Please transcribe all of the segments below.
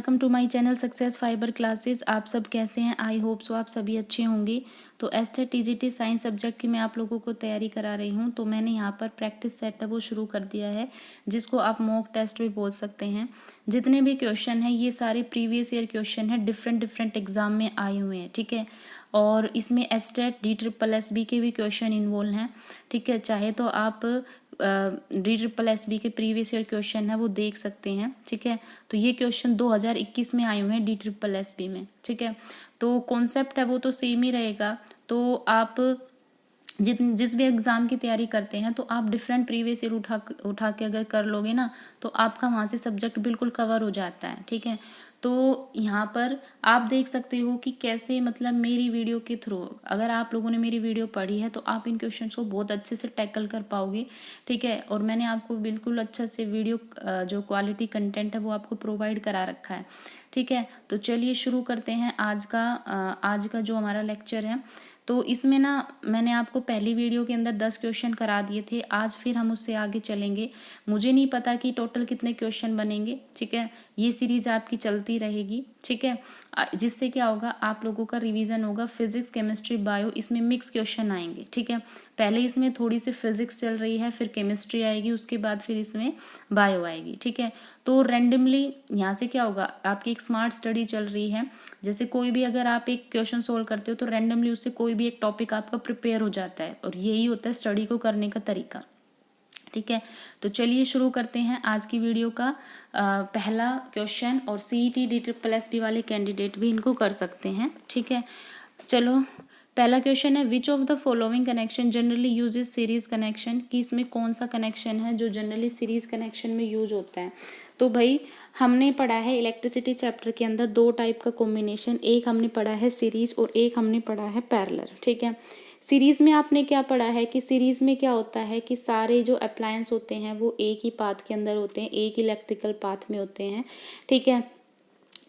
Welcome to my channel success fibre classes. आप सब कैसे हैं? आई होप सो आप सभी अच्छे होंगे। तो एस्टेट टीजीटी साइंस सब्जेक्ट की मैं आप लोगों को तैयारी करा रही हूं। तो मैंने यहां पर प्रैक्टिस सेट है वो शुरू कर दिया है, जिसको आप मॉक टेस्ट भी बोल सकते हैं। जितने भी क्वेश्चन हैं ये सारे प्रीवियस ईयर क्वेश्चन हैं, डिफरेंट डिफरेंट एग्जाम में आए हुए हैं, ठीक है। और इसमें एस्टेट DSSB के भी क्वेश्चन इन्वॉल्व हैं, ठीक है। चाहे तो आप DSSB के प्रीवियस ईयर क्वेश्चन है वो देख सकते हैं, ठीक है। तो ये क्वेश्चन 2021 में आए हुए हैं DSSB में, ठीक है। तो कॉन्सेप्ट है वो तो सेम ही रहेगा। तो आप जिस भी एग्ज़ाम की तैयारी करते हैं तो आप डिफरेंट प्रीवियस ईयर उठा के अगर कर लोगे ना तो आपका वहाँ से सब्जेक्ट बिल्कुल कवर हो जाता है, ठीक है। तो यहाँ पर आप देख सकते हो कि कैसे मतलब मेरी वीडियो के थ्रू अगर आप लोगों ने मेरी वीडियो पढ़ी है तो आप इन क्वेश्चंस को बहुत अच्छे से टैकल कर पाओगे, ठीक है। और मैंने आपको बिल्कुल अच्छा से वीडियो जो क्वालिटी कंटेंट है वो आपको प्रोवाइड करा रखा है, ठीक है। तो चलिए शुरू करते हैं आज का जो हमारा लेक्चर है। तो इसमें ना मैंने आपको पहली वीडियो के अंदर 10 क्वेश्चन करा दिए थे। आज फिर हम उससे आगे चलेंगे। मुझे नहीं पता कि टोटल कितने क्वेश्चन बनेंगे, ठीक है। ये सीरीज आपकी चलती रहेगी, ठीक है। जिससे क्या होगा, आप लोगों का रिवीजन होगा। फिजिक्स, केमिस्ट्री, बायो, इसमें मिक्स क्वेश्चन आएंगे, ठीक है। पहले इसमें थोड़ी सी फिजिक्स चल रही है, फिर केमिस्ट्री आएगी, उसके बाद फिर इसमें बायो आएगी, ठीक है। तो रैंडमली यहाँ से क्या होगा, आपकी एक स्मार्ट स्टडी चल रही है। जैसे कोई भी अगर आप एक क्वेश्चन सोल्व करते हो तो रैंडमली उससे कोई भी एक टॉपिक आपका प्रिपेयर हो जाता है, और यही होता है स्टडी को करने का तरीका, ठीक है। तो चलिए शुरू करते हैं आज की वीडियो का पहला क्वेश्चन। और CET DSSB वाले कैंडिडेट भी इनको कर सकते हैं, ठीक है। चलो पहला क्वेश्चन है, विच of the following connection generally uses series connection, कि इसमें कौन सा कनेक्शन है जो जनरली सीरीज कनेक्शन में यूज होता है। तो भाई हमने पढ़ा है इलेक्ट्रिसिटी चैप्टर के अंदर दो टाइप का कॉम्बिनेशन, एक हमने पढ़ा है सीरीज और एक हमने पढ़ा है पैरेलल, ठीक है। सीरीज में आपने क्या पढ़ा है कि सीरीज में क्या होता है कि सारे जो अप्लायंस होते हैं वो एक ही पाथ के अंदर होते हैं, एक इलेक्ट्रिकल पाथ में होते हैं, ठीक है।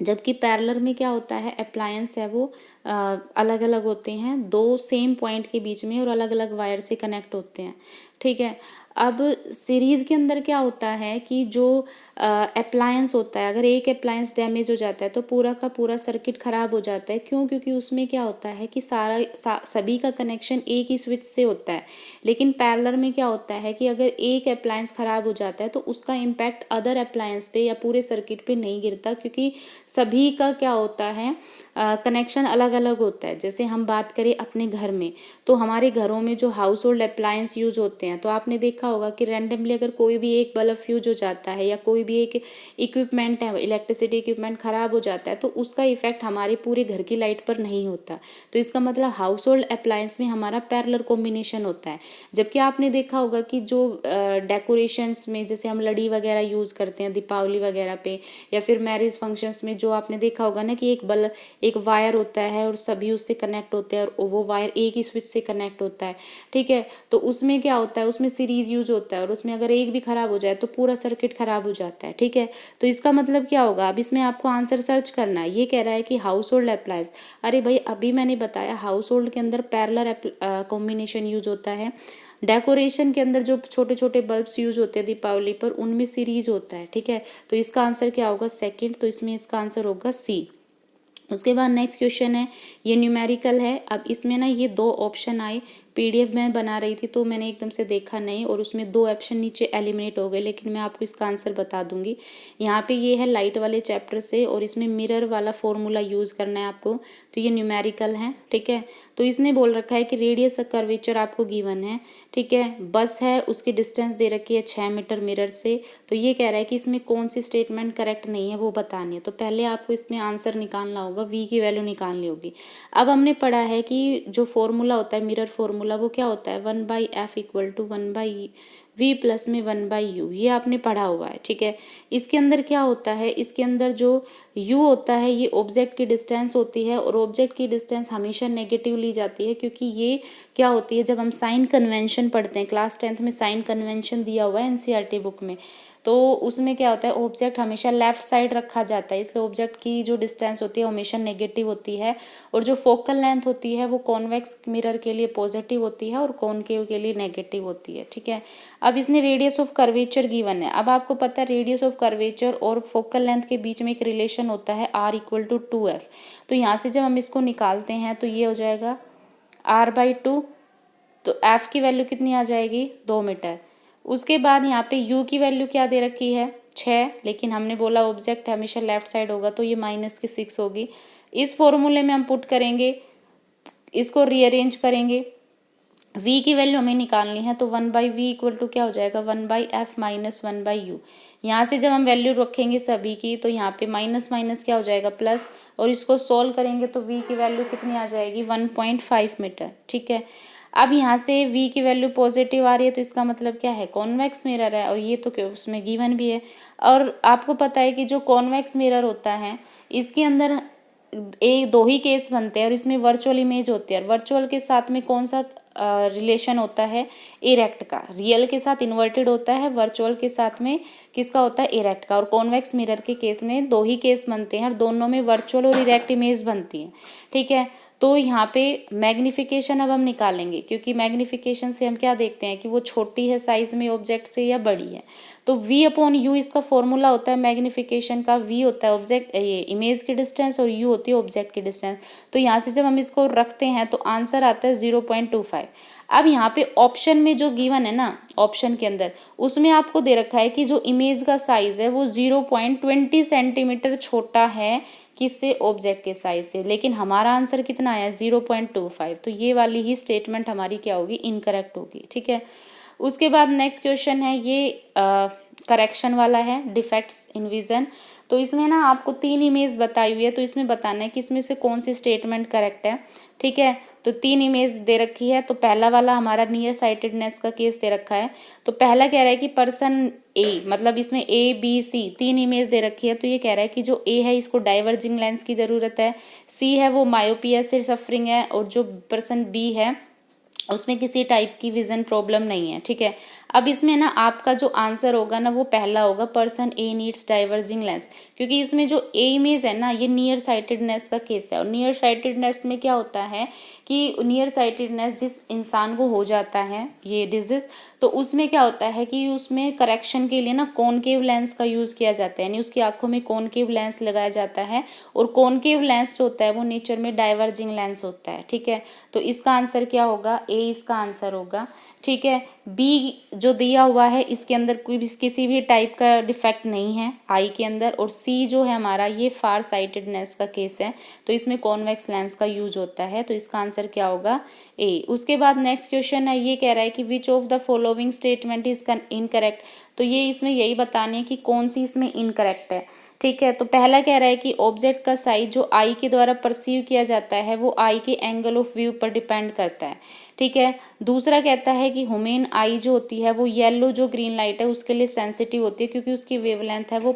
जबकि पैरेलल में क्या होता है, अप्लायंस है वो अलग अलग होते हैं, दो सेम पॉइंट के बीच में और अलग अलग वायर से कनेक्ट होते हैं, ठीक है। अब सीरीज के अंदर क्या होता है कि जो अप्लायंस होता है, अगर एक अप्लायंस डैमेज हो जाता है तो पूरा का पूरा सर्किट खराब हो जाता है। क्यों? क्योंकि उसमें क्या होता है कि सभी का कनेक्शन एक ही स्विच से होता है। लेकिन पैरेलल में क्या होता है कि अगर एक अप्लायंस खराब हो जाता है तो उसका इम्पैक्ट अदर अप्लायंस पे या पूरे सर्किट पे नहीं गिरता, क्योंकि सभी का क्या होता है कनेक्शन अलग अलग होता है। जैसे हम बात करें अपने घर में, तो हमारे घरों में जो हाउस होल्ड अप्लायंस यूज होते हैं, तो आपने देखा होगा कि रैंडमली अगर कोई भी एक बल्ब फ्यूज हो जाता है या कोई भी एक इक्विपमेंट है, इलेक्ट्रिसिटी इक्विपमेंट खराब हो जाता है, तो उसका इफेक्ट हमारे पूरे घर की लाइट पर नहीं होता। तो इसका मतलब हाउस होल्ड अप्लायंस में हमारा पैरेलल कॉम्बिनेशन होता है। जबकि आपने देखा होगा कि जो डेकोरेशंस में जैसे हम लड़ी वगैरह यूज करते हैं दीपावली वगैरह पे, या फिर मैरिज फंक्शंस में, जो आपने देखा होगा ना कि एक वायर होता है और सभी उससे कनेक्ट होते हैं और वो वायर एक ही स्विच से कनेक्ट होता है, ठीक है। तो उसमें क्या होता है, उसमें सीरीज यूज होता है और उसमें अगर एक भी खराब हो जाए तो पूरा सर्किट खराब हो जाता है, ठीक है। तो इसका मतलब क्या होगा, अब इसमें आपको आंसर सर्च करना है। ये कह रहा है कि हाउस होल्ड अप्लायंस, अरे भाई अभी मैंने बताया हाउस होल्ड के अंदर पैरेलल कॉम्बिनेशन यूज होता है। डेकोरेशन के अंदर जो छोटे छोटे बल्ब्स यूज होते हैं दीपावली पर, उनमें सीरीज होता है, ठीक है। तो इसका आंसर क्या होगा, सेकंड। तो इसमें इसका आंसर होगा सी। उसके बाद नेक्स्ट क्वेश्चन है, ये न्यूमेरिकल है। अब इसमें ना ये दो ऑप्शन आए, PDF में बना रही थी तो मैंने एकदम से देखा नहीं और उसमें दो ऑप्शन नीचे एलिमिनेट हो गए, लेकिन मैं आपको इसका आंसर बता दूंगी। यहाँ पे ये है लाइट वाले चैप्टर से और इसमें मिरर वाला फॉर्मूला यूज करना है आपको। तो ये न्यूमेरिकल है, ठीक है। तो इसने बोल रखा है कि रेडियस कर्वेचर आपको गिवन है, ठीक है। बस है, उसकी डिस्टेंस दे रखी है 6 मीटर मिरर से। तो ये कह रहा है कि इसमें कौन सी स्टेटमेंट करेक्ट नहीं है वो बतानी है। तो पहले आपको इसमें आंसर निकालना होगा, V की वैल्यू निकालनी होगी। अब हमने पढ़ा है कि जो फॉर्मूला होता है मिरर फॉर्मूला, वो क्या होता है 1/f equal to 1/v plus में 1/u, ये आपने पढ़ा हुआ है, ठीक है। इसके अंदर क्या होता है, इसके अंदर जो u होता है ये ऑब्जेक्ट की डिस्टेंस होती है और ऑब्जेक्ट की डिस्टेंस हमेशा नेगेटिव ली जाती है, क्योंकि ये क्या होती है, जब हम साइन कन्वेंशन पढ़ते हैं क्लास 10th में, साइन कन्वेंशन दिया हुआ है NCERT बुक में, तो उसमें क्या होता है, ऑब्जेक्ट हमेशा लेफ्ट साइड रखा जाता है, इसलिए ऑब्जेक्ट की जो डिस्टेंस होती है हमेशा नेगेटिव होती है, और जो फोकल लेंथ होती है वो कॉन्वेक्स मिरर के लिए पॉजिटिव होती है और कॉनकेव के लिए नेगेटिव होती है। ठीक है, अब इसने रेडियस ऑफ कर्वेचर गिवन है। अब आपको पता है रेडियस ऑफ कर्वेचर और फोकल लेंथ के बीच में एक रिलेशन होता है R=2f। तो यहाँ से जब हम इसको निकालते हैं तो ये हो जाएगा R/2, तो f की वैल्यू कितनी आ जाएगी, 2 मीटर। उसके बाद यहाँ पे u की वैल्यू क्या दे रखी है, 6, लेकिन हमने बोला ऑब्जेक्ट हमेशा लेफ्ट साइड होगा तो ये -6 होगी। इस फॉर्मूले में हम पुट करेंगे, इसको रीअरेंज करेंगे, v की वैल्यू हमें निकालनी है, तो 1/v = क्या हो जाएगा, 1/f - 1/u। यहाँ से जब हम वैल्यू रखेंगे सभी की तो यहाँ पे माइनस माइनस क्या हो जाएगा, प्लस, और इसको सोल्व करेंगे तो v की वैल्यू कितनी आ जाएगी, 1.5 मीटर। ठीक है, अब यहाँ से v की वैल्यू पॉजिटिव आ रही है तो इसका मतलब क्या है, कॉन्वेक्स मिरर है, और ये तो क्या उसमें गिवन भी है। और आपको पता है कि जो कॉन्वेक्स मिरर होता है इसके अंदर दो ही केस बनते हैं और इसमें वर्चुअल इमेज होती है, और वर्चुअल के साथ में कौन सा रिलेशन होता है, इरेक्ट का। रियल के साथ इन्वर्टेड होता है, वर्चुअल के साथ में किसका होता है, इरेक्ट का। और कॉन्वेक्स मिरर के केस में दो ही केस बनते हैं और दोनों में वर्चुअल और इरेक्ट इमेज बनती है। ठीक है, तो यहाँ पे मैग्निफिकेशन अब हम निकालेंगे, क्योंकि मैग्निफिकेशन से हम क्या देखते हैं कि वो छोटी है साइज में ऑब्जेक्ट से या बड़ी है। तो v/u इसका फॉर्मूला होता है मैग्निफिकेशन का, v होता है ऑब्जेक्ट ये इमेज की डिस्टेंस और u होती है ऑब्जेक्ट की डिस्टेंस। तो यहाँ से जब हम इसको रखते हैं तो आंसर आता है 0.25। अब यहाँ पे ऑप्शन में जो गिवन है ना, ऑप्शन के अंदर उसमें आपको दे रखा है कि जो इमेज का साइज है वो 0.20 सेंटीमीटर छोटा है किससे, ऑब्जेक्ट के साइज से, लेकिन हमारा आंसर कितना आया, 0.25। तो ये वाली ही स्टेटमेंट हमारी क्या होगी, इनकरेक्ट होगी। ठीक है, उसके बाद नेक्स्ट क्वेश्चन है, ये करेक्शन वाला है, डिफेक्ट्स इन विजन। तो इसमें ना आपको 3 इमेज बताई हुई है, तो इसमें बताना है कि इसमें से कौन सी स्टेटमेंट करेक्ट है। ठीक है, तो 3 इमेज दे रखी है। तो पहला वाला हमारा नियर साइटेडनेस का केस दे रखा है। तो पहला कह रहा है कि पर्सन ए, मतलब इसमें A, B, C 3 इमेज दे रखी है, तो ये कह रहा है कि जो A है इसको डाइवर्जिंग लेंस की ज़रूरत है, C है वो मायोपिया से सफरिंग है, और जो पर्सन B है उसमें किसी टाइप की विजन प्रॉब्लम नहीं है। ठीक है, अब इसमें ना आपका जो आंसर होगा ना वो पहला होगा, पर्सन ए नीड्स डाइवर्जिंग लेंस, क्योंकि इसमें जो ए इमेज है ना ये नियर साइटेडनेस का केस है। और नियर साइटेडनेस में क्या होता है कि नियर साइटेडनेस जिस इंसान को हो जाता है ये डिजीज, तो उसमें क्या होता है कि उसमें करेक्शन के लिए ना कॉनकेव लेंस का यूज़ किया जाता है, यानी उसकी आंखों में कॉनकेव लेंस लगाया जाता है, और कॉनकेव लेंस होता है वो नेचर में डाइवर्जिंग लेंस होता है। ठीक है, तो इसका आंसर क्या होगा, ए इसका आंसर होगा। ठीक है, बी जो दिया हुआ है इसके अंदर कोई भी किसी भी टाइप का डिफेक्ट नहीं है आई के अंदर, और सी जो है हमारा ये फार साइटेडनेस का केस है, तो इसमें कॉन्वेक्स लेंस का यूज होता है, तो इसका आंसर क्या होगा, ए। उसके बाद नेक्स्ट क्वेश्चन है, ये कह रहा है कि which of the following statement is incorrect. तो ये इसमें यही बताने कि कौन सी इसमें इनकरेक्ट है। ठीक है, तो पहला कह रहा है कि ऑब्जेक्ट का साइज जो आई के द्वारा परसीव किया जाता है वो आई के एंगल ऑफ व्यू पर डिपेंड करता है। ठीक है, दूसरा कहता है कि ह्यूमन आई जो होती है वो येलो जो ग्रीन लाइट है उसके लिए सेंसिटिव होती है, क्योंकि उसकी वेवलेंथ है वो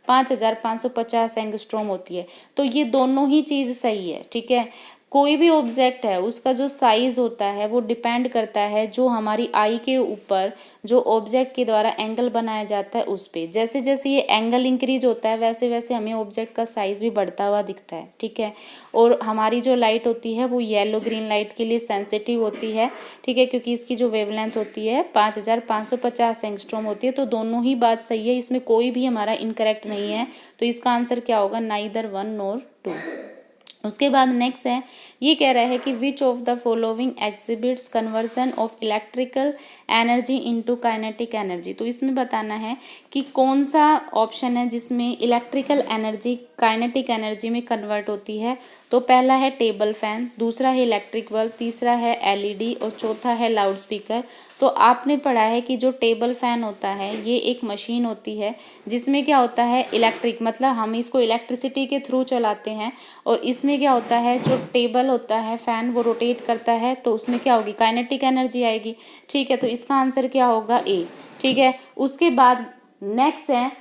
5550 एंगस्ट्रॉम होती है। तो ये दोनों ही चीज़ सही है। ठीक है, कोई भी ऑब्जेक्ट है उसका जो साइज होता है वो डिपेंड करता है जो हमारी आई के ऊपर जो ऑब्जेक्ट के द्वारा एंगल बनाया जाता है उस पे। जैसे जैसे ये एंगल इंक्रीज होता है वैसे वैसे हमें ऑब्जेक्ट का साइज भी बढ़ता हुआ दिखता है। ठीक है, और हमारी जो लाइट होती है वो येलो ग्रीन लाइट के लिए सेंसिटिव होती है। ठीक है, क्योंकि इसकी जो वेवलेंथ होती है 5550 एंगस्ट्रॉम होती है। तो दोनों ही बात सही है, इसमें कोई भी हमारा इनकरेक्ट नहीं है। तो इसका आंसर क्या होगा, नाइदर 1 नॉर 2। उसके बाद नेक्स्ट है, ये कह रहा है कि which of the following exhibits conversion of electrical energy into kinetic energy. तो इसमें बताना है कि कौन सा ऑप्शन है जिसमें इलेक्ट्रिकल एनर्जी काइनेटिक एनर्जी में कन्वर्ट होती है। तो पहला है टेबल फैन, दूसरा है इलेक्ट्रिक बल्ब, तीसरा है एलईडी और चौथा है लाउड स्पीकर। तो आपने पढ़ा है कि जो टेबल फैन होता है ये एक मशीन होती है जिसमें क्या होता है इलेक्ट्रिक, मतलब हम इसको इलेक्ट्रिसिटी के थ्रू चलाते हैं, और इसमें क्या होता है जो टेबल होता है फैन वो रोटेट करता है, तो उसमें क्या होगी, काइनेटिक एनर्जी आएगी। ठीक है, तो इसका आंसर क्या होगा, ए। ठीक है, उसके बाद नेक्स्ट है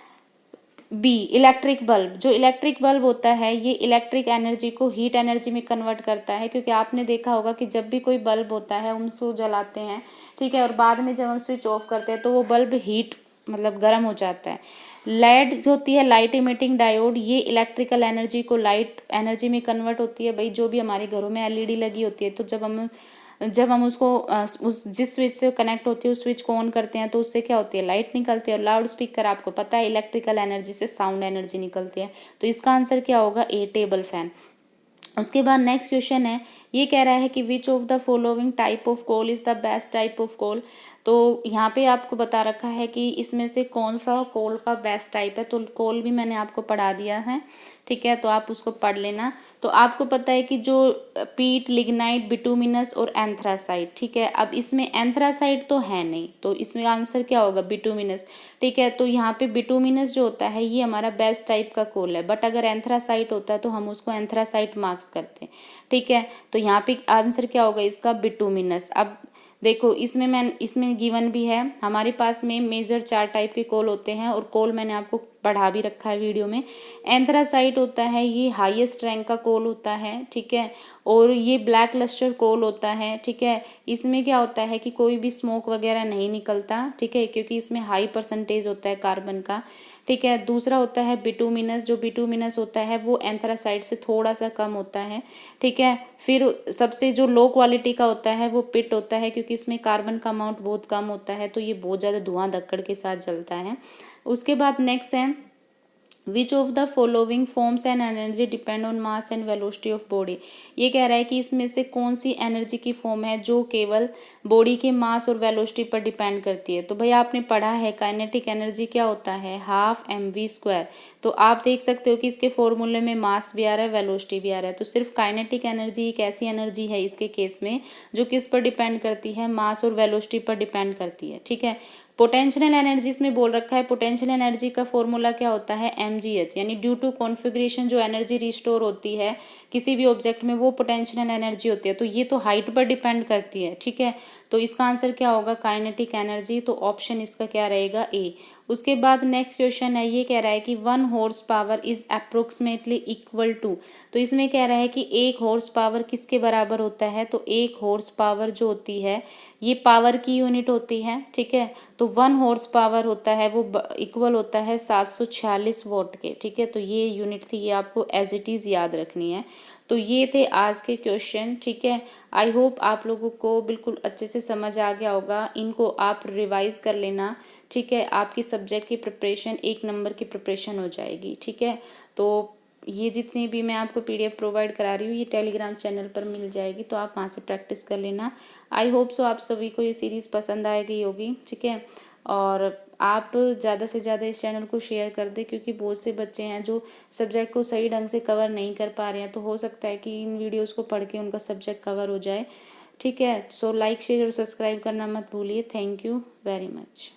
बी, इलेक्ट्रिक बल्ब। जो इलेक्ट्रिक बल्ब होता है ये इलेक्ट्रिक एनर्जी को हीट एनर्जी में कन्वर्ट करता है, क्योंकि आपने देखा होगा कि जब भी कोई बल्ब होता है हम उसको जलाते हैं, ठीक है, और बाद में जब हम स्विच ऑफ करते हैं तो वो बल्ब हीट मतलब गर्म हो जाता है। लेड जो होती है लाइट इमिटिंग डायोड, ये इलेक्ट्रिकल एनर्जी को लाइट एनर्जी में कन्वर्ट होती है। भाई जो भी हमारे घरों में एलईडी लगी होती है, तो जब हम उसको उस जिस स्विच से कनेक्ट होती है उस स्विच को ऑन करते हैं तो उससे क्या होती है, लाइट निकलती है। और लाउड स्पीकर आपको पता है इलेक्ट्रिकल एनर्जी से साउंड एनर्जी निकलती है। तो इसका आंसर क्या होगा, ए टेबल फैन। उसके बाद नेक्स्ट क्वेश्चन है, ये कह रहा है कि which of the following type of coal is the best type of coal. तो यहाँ पे आपको बता रखा है कि इसमें से कौन सा कोल का बेस्ट टाइप है। तो कोल भी मैंने आपको पढ़ा दिया है, ठीक है, तो आप उसको पढ़ लेना। तो आपको पता है कि जो पीट, लिग्नाइट, बिटुमिनस और एंथ्रासाइट, ठीक है। अब इसमें एंथ्रासाइट तो है नहीं, तो इसमें आंसर क्या होगा, बिटुमिनस, ठीक है। तो यहाँ पे बिटुमिनस जो होता है ये हमारा बेस्ट टाइप का कोल है, बट अगर एंथ्रासाइट होता है तो हम उसको एंथ्रासाइट मार्क्स करते हैं, ठीक है। तो यहाँ पे आंसर क्या होगा इसका, बिटुमिनस। अब देखो इसमें गिवन भी है हमारे पास में मेजर 4 टाइप के कोल होते हैं, और कोल मैंने आपको पढ़ा भी रखा है वीडियो में। एंथ्रासाइट होता है ये हाईएस्ट रैंक का कोल होता है, ठीक है। और ये ब्लैक लस्टर कोल होता है, ठीक है। इसमें क्या होता है कि कोई भी स्मोक वगैरह नहीं निकलता, ठीक है, क्योंकि इसमें हाई परसेंटेज होता है कार्बन का, ठीक है। दूसरा होता है बिटुमिनस, जो बिटुमिनस होता है वो एंथ्रासाइट से थोड़ा सा कम होता है, ठीक है। फिर सबसे जो लो क्वालिटी का होता है वो पिट होता है, क्योंकि इसमें कार्बन का अमाउंट बहुत कम होता है, तो ये बहुत ज़्यादा धुआं धक्कड़ के साथ जलता है। उसके बाद नेक्स्ट है, विच of the following forms and energy depend on mass and velocity of body. ये कह रहा है कि इसमें से कौन सी एनर्जी की फॉर्म है जो केवल बॉडी के मास और वेलोसिटी पर डिपेंड करती है। तो भाई आपने पढ़ा है काइनेटिक एनर्जी क्या होता है, हाफ mv²। तो आप देख सकते हो कि इसके फॉर्मूले में मास भी आ रहा है, वेलोसिटी भी आ रहा है। तो सिर्फ काइनेटिक एनर्जी एक ऐसी एनर्जी है इसके केस में जो किस पर डिपेंड करती है, मास और वेलोसिटी पर डिपेंड करती है, ठीक है। पोटेंशियल एनर्जी इसमें बोल रखा है, पोटेंशियल एनर्जी का फॉर्मूला क्या होता है, mgh, यानी ड्यू टू कॉन्फ़िगरेशन जो एनर्जी रिस्टोर होती है किसी भी ऑब्जेक्ट में वो पोटेंशियल एनर्जी होती है। तो ये तो हाइट पर डिपेंड करती है, ठीक है। तो इसका आंसर क्या होगा, काइनेटिक एनर्जी। तो ऑप्शन इसका क्या रहेगा, ए। उसके बाद नेक्स्ट क्वेश्चन है, ये कह रहा है कि 1 horse power is approximately equal to. तो इसमें कह रहा है कि 1 हॉर्स पावर किसके बराबर होता है। तो 1 हॉर्स पावर जो होती है ये पावर की यूनिट होती है, ठीक है। तो 1 हॉर्स पावर होता है वो इक्वल होता है 746 वॉट के, ठीक है। तो ये यूनिट थी, ये आपको एज इट इज़ याद रखनी है। तो ये थे आज के क्वेश्चन, ठीक है। आई होप आप लोगों को बिल्कुल अच्छे से समझ आ गया होगा। इनको आप रिवाइज कर लेना, ठीक है। आपकी सब्जेक्ट की प्रिपरेशन 1 नंबर की प्रिपरेशन हो जाएगी, ठीक है। तो ये जितनी भी मैं आपको पीडीएफ प्रोवाइड करा रही हूँ ये टेलीग्राम चैनल पर मिल जाएगी, तो आप वहाँ से प्रैक्टिस कर लेना। आई होप सो आप सभी को ये सीरीज़ पसंद आ गई होगी, ठीक है। और आप ज़्यादा से ज़्यादा इस चैनल को शेयर कर दें, क्योंकि बहुत से बच्चे हैं जो सब्जेक्ट को सही ढंग से कवर नहीं कर पा रहे हैं। तो हो सकता है कि इन वीडियोज़ को पढ़ के उनका सब्जेक्ट कवर हो जाए, ठीक है। सो लाइक, शेयर और सब्सक्राइब करना मत भूलिए। Thank you very much.